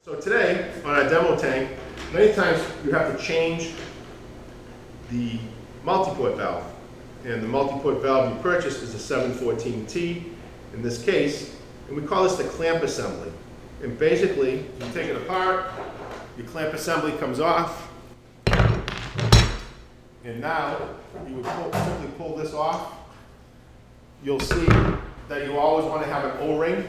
So today, on our demo tank, many times you have to change the multiport valve. And the multiport valve you purchased is a 714T in this case, and we call this the clamp assembly. And basically, you take it apart, your clamp assembly comes off, and now you would simply pull this off. You'll see that you always want to have an O-ring.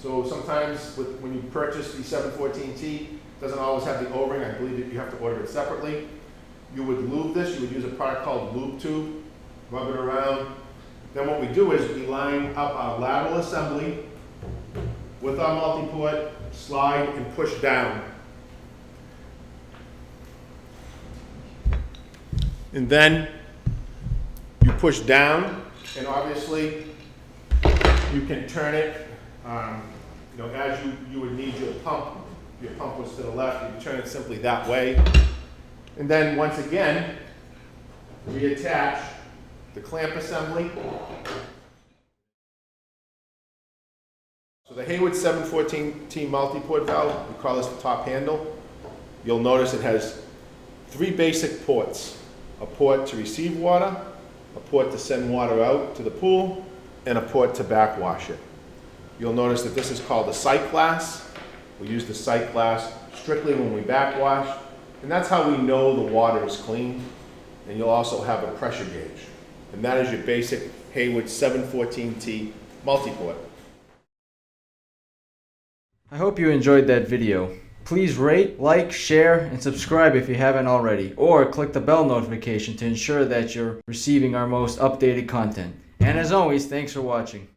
So sometimes when you purchase the 714T, it doesn't always have the O-ring. I believe that you have to order it separately. You would lube this. You would use a product called lube tube, rub it around. Then what we do is we line up our lateral assembly with our multiport, slide and push down. And then you push down, and obviously you can turn it as you would need your pump. If your pump was to the left, you turn it simply that way. And then once again, reattach the clamp assembly. So the Hayward 714T multiport valve, we call this the top handle. You'll notice it has three basic ports. A port to receive water, a port to send water out to the pool, and a port to backwash it. You'll notice that this is called a sight glass. We use the sight glass strictly when we backwash, and that's how we know the water is clean. And you'll also have a pressure gauge. And that is your basic Hayward 714T multiport. I hope you enjoyed that video. Please rate, like, share, and subscribe if you haven't already, or click the bell notification to ensure that you're receiving our most updated content. And as always, thanks for watching.